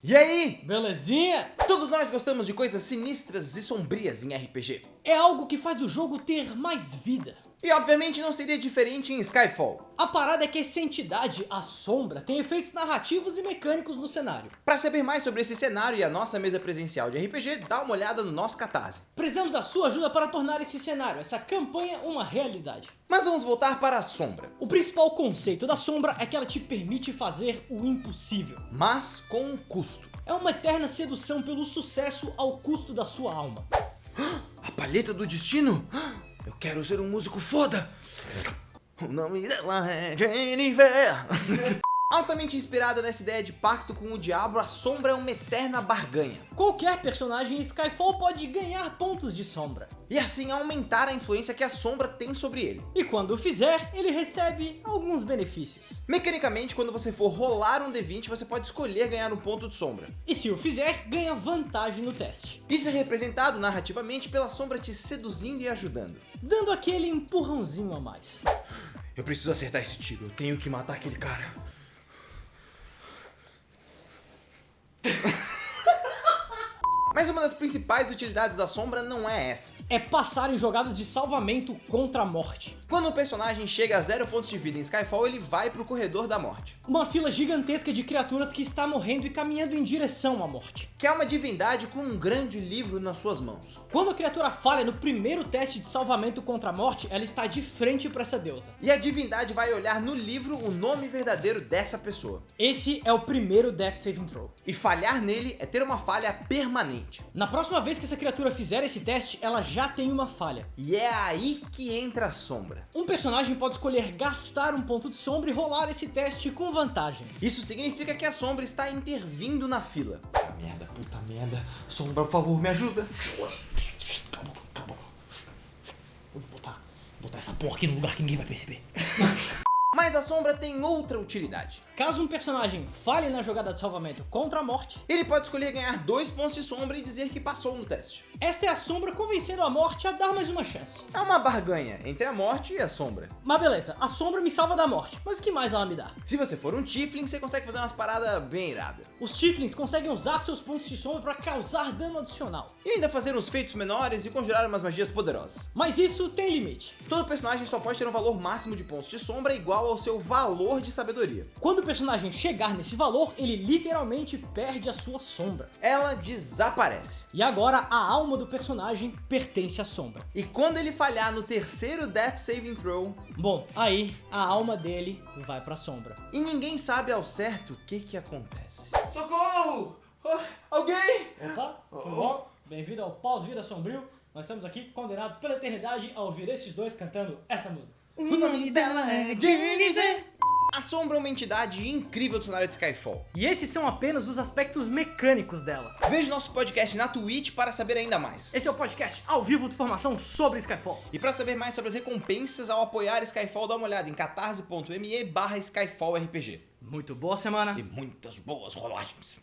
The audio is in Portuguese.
E aí? Belezinha? Todos nós gostamos de coisas sinistras e sombrias em RPG. É algo que faz o jogo ter mais vida. E obviamente não seria diferente em Skyfall. A parada é que essa entidade, a Sombra, tem efeitos narrativos e mecânicos no cenário. Para saber mais sobre esse cenário e a nossa mesa presencial de RPG, dá uma olhada no nosso Catarse. Precisamos da sua ajuda para tornar esse cenário, essa campanha, uma realidade. Mas vamos voltar para a Sombra. O principal conceito da Sombra é que ela te permite fazer o impossível. Mas com um custo. É uma eterna sedução pelo sucesso ao custo da sua alma. A palheta do destino? Eu quero ser um músico foda! O nome dela é Jennifer! Altamente inspirada nessa ideia de pacto com o diabo, a Sombra é uma eterna barganha. Qualquer personagem em Skyfall pode ganhar pontos de Sombra. E assim aumentar a influência que a Sombra tem sobre ele. E quando o fizer, ele recebe alguns benefícios. Mecanicamente, quando você for rolar um D20, você pode escolher ganhar um ponto de Sombra. E se o fizer, ganha vantagem no teste. Isso é representado narrativamente pela Sombra te seduzindo e ajudando. Dando aquele empurrãozinho a mais. Eu preciso acertar esse tiro, eu tenho que matar aquele cara. Mas uma das principais utilidades da Sombra não é essa. É passar em jogadas de salvamento contra a morte. Quando o personagem chega a 0 pontos de vida em Skyfall, ele vai pro corredor da morte. Uma fila gigantesca de criaturas que está morrendo e caminhando em direção à morte. Que é uma divindade com um grande livro nas suas mãos. Quando a criatura falha no primeiro teste de salvamento contra a morte, ela está de frente para essa deusa. E a divindade vai olhar no livro o nome verdadeiro dessa pessoa. Esse é o primeiro Death Saving Throw. E falhar nele é ter uma falha permanente. Na próxima vez que essa criatura fizer esse teste, ela já tem uma falha. E é aí que entra a Sombra. Um personagem pode escolher gastar um ponto de sombra e rolar esse teste com vantagem. Isso significa que a Sombra está intervindo na fila. Puta merda. Sombra, por favor, me ajuda. Calma. Vou botar essa porra aqui no lugar que ninguém vai perceber. Mas a Sombra tem outra utilidade. Caso um personagem falhe na jogada de salvamento contra a morte, ele pode escolher ganhar 2 pontos de Sombra e dizer que passou no teste. Esta é a Sombra convencendo a morte a dar mais uma chance. É uma barganha entre a morte e a Sombra. Mas beleza, a Sombra me salva da morte, mas o que mais ela me dá? Se você for um Tiefling, você consegue fazer umas paradas bem iradas. Os Tieflings conseguem usar seus pontos de sombra para causar dano adicional. E ainda fazer uns feitos menores e conjurar umas magias poderosas. Mas isso tem limite. Todo personagem só pode ter um valor máximo de pontos de sombra igual ao seu valor de sabedoria. Quando o personagem chegar nesse valor, ele literalmente perde a sua sombra. Ela desaparece. E agora a alma do personagem pertence à sombra. E quando ele falhar no terceiro Death Saving Throw, bom, aí a alma dele vai pra sombra. E ninguém sabe ao certo o que acontece. Socorro! Alguém? Opa, tudo bom? Bem-vindo ao Pós-Vida Sombrio. Nós estamos aqui condenados pela eternidade a ouvir esses dois cantando essa música. O nome dela é Jennifer. A Sombra é uma entidade incrível do cenário de Skyfall. E esses são apenas os aspectos mecânicos dela. Veja nosso podcast na Twitch para saber ainda mais. Esse é o podcast ao vivo de formação sobre Skyfall. E para saber mais sobre as recompensas ao apoiar Skyfall, dá uma olhada em catarse.me/SkyfallRPG. Muito boa semana. E muitas boas rolagens.